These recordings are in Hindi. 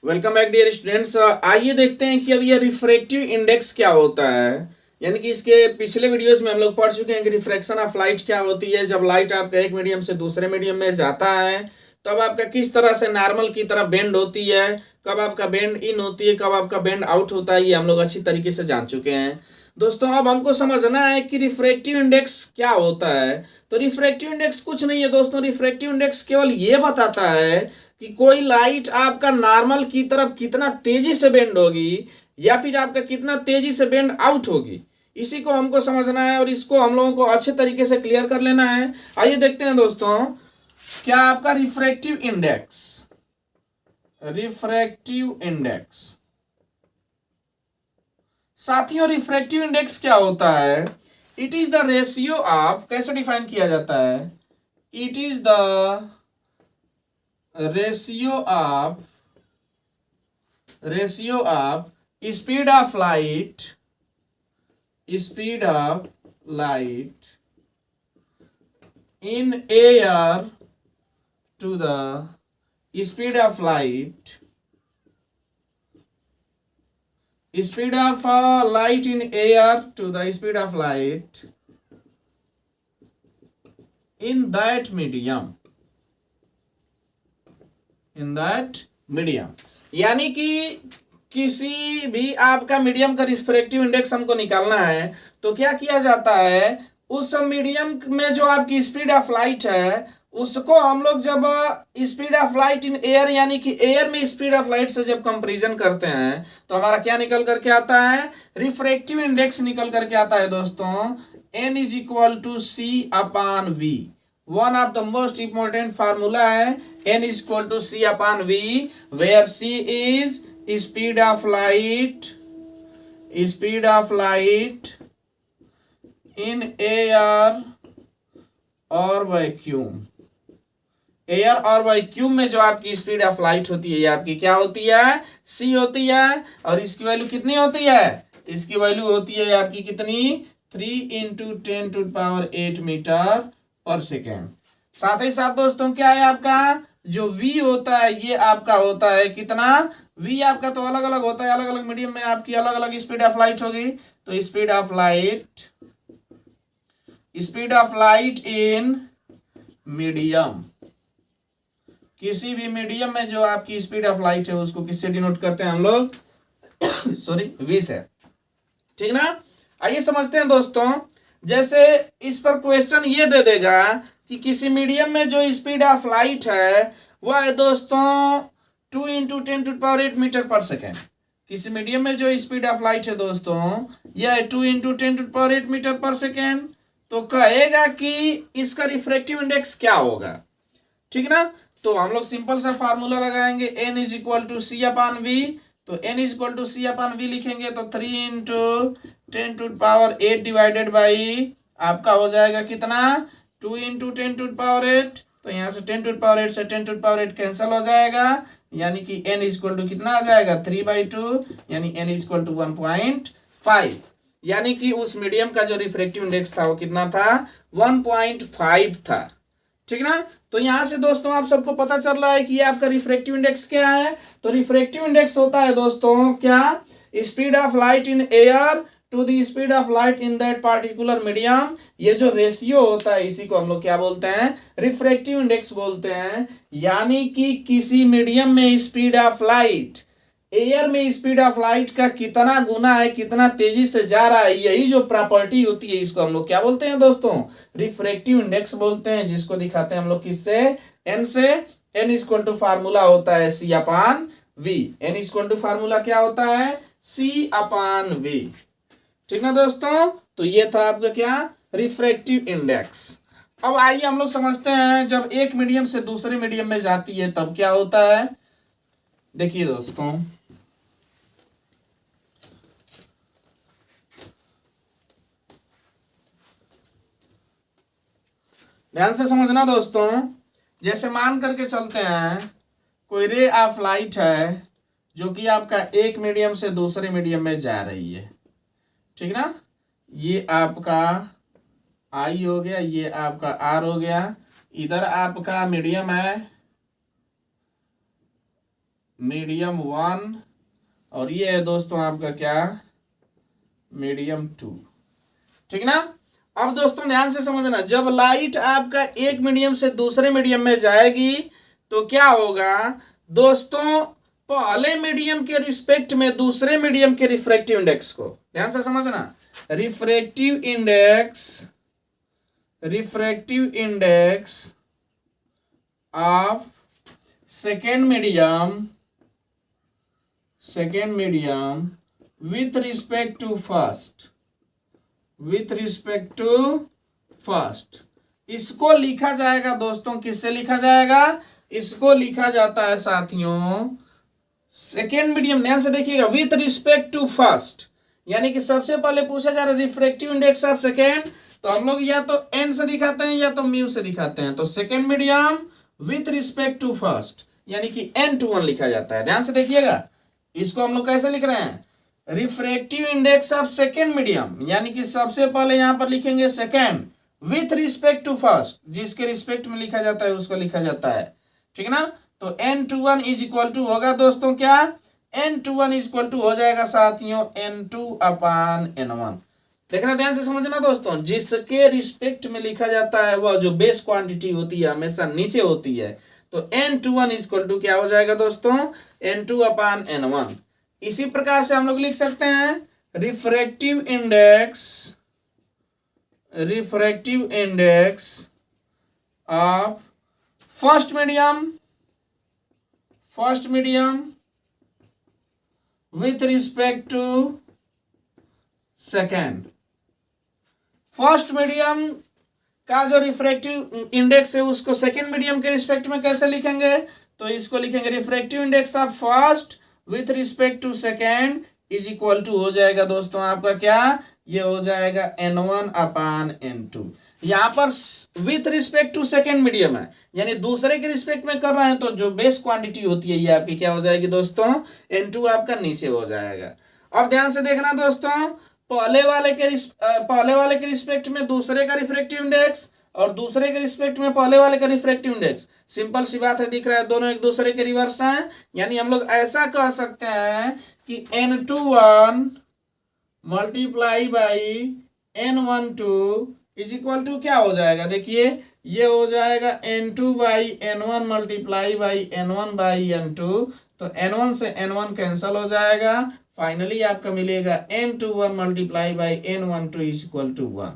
Welcome back dear students. आइए देखते हैं कि अब ये रिफ्रैक्टिव इंडेक्स क्या होता है। यानी कि इसके पिछले वीडियोस में हम लोग पढ़ चुके हैं कि रिफ्रैक्शन ऑफ लाइट क्या होती है। जब लाइट आपका एक मीडियम से दूसरे मीडियम में जाता है तब आपका किस तरह से नॉर्मल की तरह बेंड होती है, कब आपका बेंड इन होती है, कब आपका बेंड आउट होता है, ये हम लोग अच्छी तरीके से जान चुके हैं। दोस्तों अब हमको समझना है कि रिफ्रैक्टिव इंडेक्स क्या होता है। तो रिफ्रैक्टिव इंडेक्स कुछ नहीं है दोस्तों, रिफ्रैक्टिव इंडेक्स केवल ये बताता है कि कोई लाइट आपका नॉर्मल की तरफ कितना तेजी से बेंड होगी या फिर आपका कितना तेजी से बेंड आउट होगी। इसी को हमको समझना है और इसको हम लोगों को अच्छे तरीके से क्लियर कर लेना है। आइए देखते हैं दोस्तों, क्या आपका रिफ्रैक्टिव इंडेक्स, रिफ्रैक्टिव इंडेक्स साथियों, रिफ्रैक्टिव इंडेक्स क्या होता है? It is the ratio of, कैसे डिफाइन किया जाता है? It is the ratio of speed of light, in air to the speed of light, speed of light in air to the speed of light in that medium, यानी कि किसी भी आपका मीडियम का रिफ्रैक्टिव इंडेक्स हमको निकालना है तो क्या किया जाता है, उस मीडियम में जो आपकी स्पीड ऑफ लाइट है उसको हम लोग जब speed of light in air यानी कि एयर में स्पीड ऑफ लाइट से जब कंपैरिजन करते हैं तो हमारा क्या निकल करके आता है? रिफ्रैक्टिव इंडेक्स निकल करके आता है दोस्तों, n is equal to C upon V. One of the most important formula है n is equal to C upon V, where c is speed of light in air और वैक्यूम। एयर और वैक्यूम में जो आपकी स्पीड ऑफ लाइट होती है ये आपकी क्या होती है? c होती है। और इसकी वैल्यू कितनी होती है? इसकी वैल्यू होती है आपकी कितनी? 3 इंटू 10⁸ मीटर पर सेकेंड। साथ ही साथ दोस्तों क्या है आपका जो v होता है ये आपका होता है कितना? v आपका तो अलग अलग होता है, अलग अलग मीडियम में आपकी अलग अलग स्पीड ऑफ लाइट होगी। तो speed of light in medium, किसी भी मीडियम में जो आपकी स्पीड ऑफ लाइट है उसको किससे डिनोट करते हैं हम लोग? सॉरी, v से। ठीक ना? आइए समझते हैं दोस्तों, जैसे इस पर क्वेश्चन ये दे देगा कि किसी मीडियम में जो स्पीड ऑफ लाइट है वह है दोस्तों 2 इंटू 10⁸ मीटर पर सेकेंड। किसी मीडियम में जो स्पीड ऑफ लाइट है दोस्तों यह है 2 इंटू 10⁸ मीटर पर सेकेंड। तो कहेगा कि इसका रिफ्रैक्टिव इंडेक्स क्या होगा। ठीक ना? तो हम लोग सिंपल सा फार्मूला लगाएंगे, n is equal to C upon V. तो n is equal to C upon V लिखेंगे तो 3 इंटू 10⁸ डिवाइडेड बाई आपका हो जाएगा कितना? 2 इंटू 10⁸। तो यहाँ से 10⁸ से 10⁸ कैंसिल हो जाएगा, यानी कि n इज इक्वल टू कितना आ जाएगा? 3/2, यानी n इज इक्वल टू 1.5। यानी कि उस मीडियम का जो रिफ्रैक्टिव इंडेक्स था वो कितना था? 1.5 था। ठीक ना? तो यहां से दोस्तों आप सबको पता चल रहा है कि ये आपका रिफ्रैक्टिव इंडेक्स क्या है। तो रिफ्रैक्टिव इंडेक्स होता है दोस्तों क्या? Speed of light in air to the speed of light in that particular medium. ये जो रेशियो होता है इसी को हम लोग क्या बोलते हैं? रिफ्रैक्टिव इंडेक्स बोलते हैं। यानी कि किसी मीडियम में स्पीड ऑफ लाइट एयर में स्पीड ऑफ लाइट का कितना गुना है, कितना तेजी से जा रहा है, यही जो प्रॉपर्टी होती है इसको हम लोग क्या बोलते हैं दोस्तों? रिफ्रैक्टिव इंडेक्स बोलते हैं, जिसको दिखाते हैं हम लोग किससे? n से। n इक्वल टू फार्मूला होता है c upon v। n equal to formula क्या होता है? c upon v। ठीक ना दोस्तों? तो ये था आपका क्या? Refractive index. अब आइए हम लोग समझते हैं जब एक मीडियम से दूसरे मीडियम में जाती है तब क्या होता है। देखिए दोस्तों, ध्यान से समझना दोस्तों, जैसे मान करके चलते हैं कोई रे ऑफ लाइट है जो कि आपका एक मीडियम से दूसरे मीडियम में जा रही है। ठीक ना? ये आपका I हो गया, ये आपका R हो गया। इधर आपका मीडियम है मीडियम 1 और ये है दोस्तों आपका क्या, मीडियम 2। ठीक ना। अब दोस्तों ध्यान से समझना, जब लाइट आपका एक मीडियम से दूसरे मीडियम में जाएगी तो क्या होगा दोस्तों, पहले मीडियम के रिस्पेक्ट में दूसरे मीडियम के रिफ्रैक्टिव इंडेक्स को ध्यान से समझना, refractive index of second medium with respect to first, इसको लिखा जाएगा दोस्तों, किससे लिखा जाएगा, इसको लिखा जाता है साथियों सेकेंड मीडियम, ध्यान से देखिएगा, विथ रिस्पेक्ट टू फर्स्ट, यानी कि सबसे पहले पूछा जा रहा है रिफ्रैक्टिव इंडेक्स ऑफ सेकेंड, तो हम लोग या तो एन से दिखाते हैं या तो म्यू से दिखाते हैं, तो second medium with respect to first यानी कि n/1 लिखा जाता है। ध्यान से देखिएगा, इसको हम लोग कैसे लिख रहे हैं, refractive index of second medium, यानी कि सबसे पहले यहां पर लिखेंगे second with respect to first, जिसके रिस्पेक्ट में लिखा जाता है उसको लिखा जाता है। ठीक ना। तो n/1 इज इक्वल टू होगा दोस्तों क्या, n/1 इज इक्वल टू हो जाएगा साथियों n2/n1। देखना ध्यान से समझना दोस्तों, जिसके रिस्पेक्ट में लिखा जाता है वह जो बेस क्वांटिटी होती है हमेशा नीचे होती है, तो n/1 इज इक्वल टू क्या हो जाएगा दोस्तों, n2/n1। इसी प्रकार से हम लोग लिख सकते हैं refractive index of first medium with respect to second. First medium का जो रिफ्रैक्टिव इंडेक्स है उसको सेकेंड मीडियम के रिस्पेक्ट में कैसे लिखेंगे, तो इसको लिखेंगे refractive index of first with respect to second is equal to हो जाएगा दोस्तों आपका क्या, ये हो जाएगा n1/n2। यहाँ पर with respect to second medium है, यानी दूसरे के रिस्पेक्ट में कर रहे हैं, तो जो बेस क्वांटिटी होती है ये आपकी क्या हो जाएगी दोस्तों, n2 आपका नीचे हो जाएगा। अब ध्यान से देखना दोस्तों, पहले वाले के रिस्पेक्ट में दूसरे का रिफ्रैक्टिव इंडेक्स और दूसरे के रिस्पेक्ट में पहले वाले का रिफ्रैक्टिव इंडेक्स, सिंपल सी बात है, दिख रहा है दोनों एक दूसरे के रिवर्स हैं, यानी हम लोग ऐसा कह सकते हैं कि n/1 multiply by n/2 is equal to क्या हो जाएगा, देखिए ये हो जाएगा n2/n1 मल्टीप्लाई बाई n1/n2, तो n1 से n1 कैंसिल हो जाएगा, फाइनली आपका मिलेगा n/1 multiply by n/2 is equal to 1।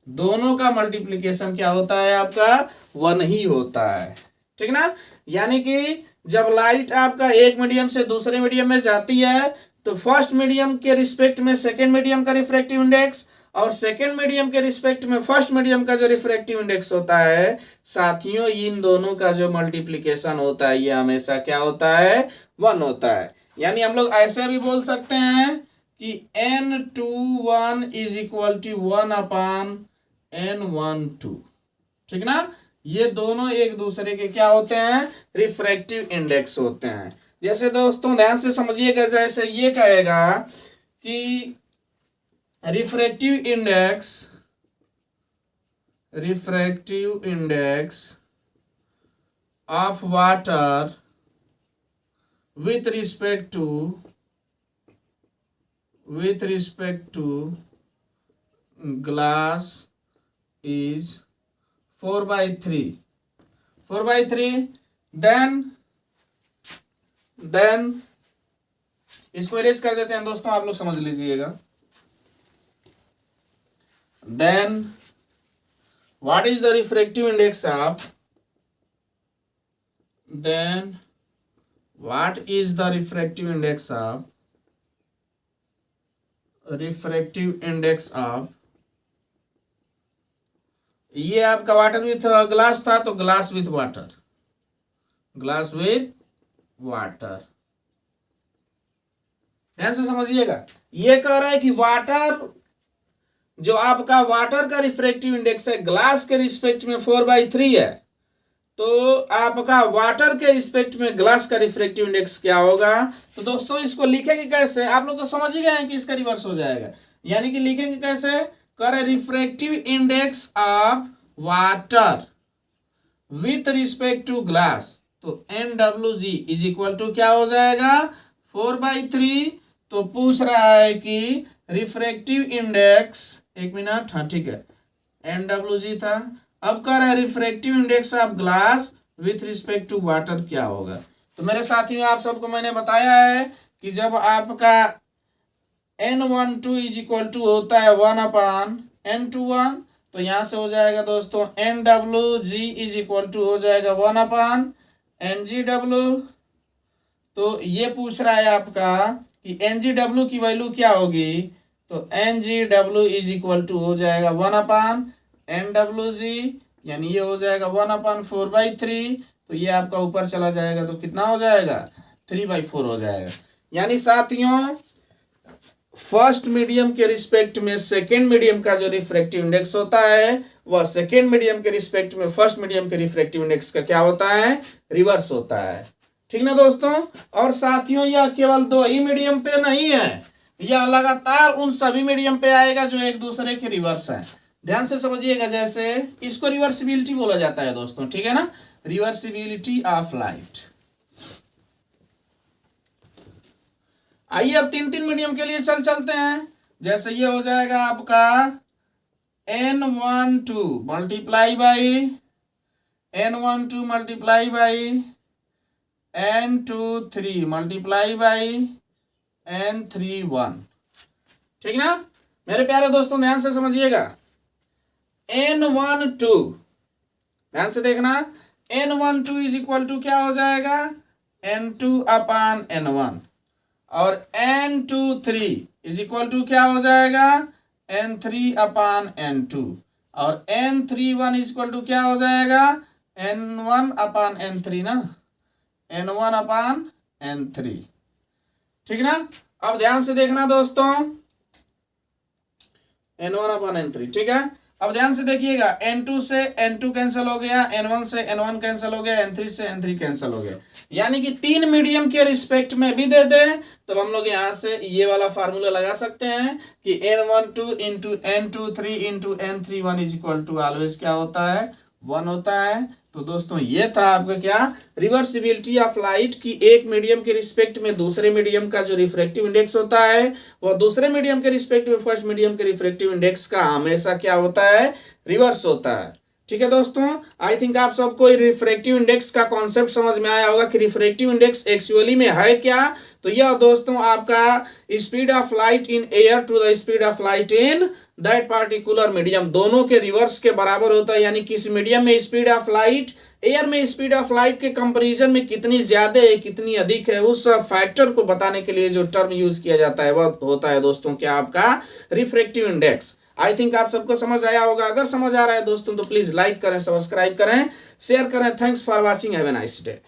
दोनों का मल्टीप्लीकेशन क्या होता है आपका, 1 ही होता है। ठीक ना। यानी कि जब लाइट आपका एक मीडियम से दूसरे मीडियम में जाती है तो फर्स्ट मीडियम के रिस्पेक्ट में सेकेंड मीडियम का रिफ्रैक्टिव इंडेक्स और सेकेंड मीडियम के रिस्पेक्ट में फर्स्ट मीडियम का जो रिफ्रैक्टिव इंडेक्स होता है साथियों, इन दोनों का जो मल्टीप्लीकेशन होता है ये हमेशा क्या होता है, 1 होता है। यानी हम लोग ऐसे भी बोल सकते हैं कि n/1 is equal to 1/n1/2। ठीक ना। ये दोनों एक दूसरे के क्या होते हैं, रिफ्रैक्टिव इंडेक्स होते हैं। जैसे दोस्तों ध्यान से समझिएगा, जैसे ये कहेगा कि refractive index of water with respect to glass is 4/3 then इसको इरेज कर देते हैं दोस्तों, आप लोग समझ लीजिएगा। Then what is the refractive index of, refractive index of ये आपका वाटर विथ ग्लास था, तो ग्लास विथ वाटर। ध्यान से समझिएगा, ये कह रहा है कि वाटर जो आपका वाटर का रिफ्रैक्टिव इंडेक्स है ग्लास के रिस्पेक्ट में 4/3 है, तो आपका वाटर के रिस्पेक्ट में ग्लास का रिफ्रैक्टिव इंडेक्स क्या होगा। तो दोस्तों इसको लिखेंगे कैसे, आप लोग तो समझ ही गए हैं कि इसका रिवर्स हो जाएगा, यानी कि लिखेंगे कैसे, करे refractive index of water with respect to glass, तो NWG इज इक्वल टू क्या हो जाएगा 4/3। तो पूछ रहा है कि रिफ्रैक्टिव इंडेक्स, एक मिनट, हाँ ठीक है, NWG था। अब कह रहा है refractive index of glass with respect to water क्या होगा। तो मेरे साथियों आप सबको मैंने बताया है कि जब आपका N12 इज इक्वल टू होता है 1/N21, तो यहां से हो जाएगा दोस्तों NWG इज इक्वल टू हो जाएगा 1/NGW। तो ये पूछ रहा है आपका कि NGW की वैल्यू क्या होगी, तो NGW इज इक्वल टू हो जाएगा 1/NWG, यानी ये हो जाएगा 1/4/3। तो ये आपका ऊपर चला जाएगा तो कितना हो जाएगा 3/4 हो जाएगा। यानी साथियों फर्स्ट मीडियम के रिस्पेक्ट में सेकेंड मीडियम का जो रिफ्रैक्टिव इंडेक्स होता है वह सेकेंड मीडियम के रिस्पेक्ट में फर्स्ट मीडियम के रिफ्रैक्टिव इंडेक्स का क्या होता है, रिवर्स होता है। ठीक ना दोस्तों। और साथियों यह केवल दो ही मीडियम पे नहीं है, यह लगातार उन सभी मीडियम पे आएगा जो एक दूसरे के रिवर्स है। ध्यान से समझिएगा, जैसे इसको रिवर्सिबिलिटी बोला जाता है दोस्तों, ठीक है ना, रिवर्सिबिलिटी ऑफ लाइट। आइए अब तीन तीन मीडियम के लिए चलते हैं। जैसे ये हो जाएगा आपका N12 multiply by N12 multiply by N23 multiply by N31। ठीक ना मेरे प्यारे दोस्तों, ध्यान से समझिएगा। N12 ध्यान से देखना, N12 इज इक्वल टू क्या हो जाएगा N2/N1, और N23 इज इक्वल टू क्या हो जाएगा N3/N2, और N31 इज इक्वल टू क्या हो जाएगा N1/N3 ना, N1/N3। ठीक ना। अब ध्यान से देखना दोस्तों, N1/N3, ठीक है। अब ध्यान से देखिएगा, N2 से N2 कैंसिल हो गया, N1 से N1 कैंसिल हो गया, N3 से N3 कैंसिल हो गया। यानी कि तीन मीडियम के रिस्पेक्ट में भी दे दे तो हम लोग यहाँ से ये वाला फार्मूला लगा सकते हैं कि N12 into N23 into N31 is equal to always क्या होता है 1 होता है। तो दोस्तों ये था आपका क्या, रिवर्सिबिलिटी ऑफ लाइट की एक मीडियम के रिस्पेक्ट में दूसरे मीडियम का जो रिफ्रैक्टिव इंडेक्स होता है वह दूसरे मीडियम के रिस्पेक्ट में फर्स्ट मीडियम के रिफ्रैक्टिव इंडेक्स का हमेशा क्या होता है, रिवर्स होता है। ठीक है दोस्तों, आई थिंक आप सबको रिफ्रैक्टिव इंडेक्स का कॉन्सेप्ट समझ में आया होगा कि रिफ्रैक्टिव इंडेक्स एक्चुअली में है क्या। तो यह दोस्तों आपका speed of light in air to the speed of light in that particular medium, दोनों के रिवर्स के बराबर होता है। यानी किस मीडियम में स्पीड ऑफ लाइट, एयर में स्पीड ऑफ लाइट के कंपैरिजन में कितनी ज्यादा है कितनी अधिक है, उस फैक्टर को बताने के लिए जो टर्म यूज किया जाता है वह होता है दोस्तों क्या, आपका रिफ्रैक्टिव इंडेक्स। आई थिंक आप सबको समझ आया होगा। अगर समझ आ रहा है दोस्तों तो प्लीज लाइक करें, सब्सक्राइब करें, शेयर करें। Thanks for watching, have a nice day.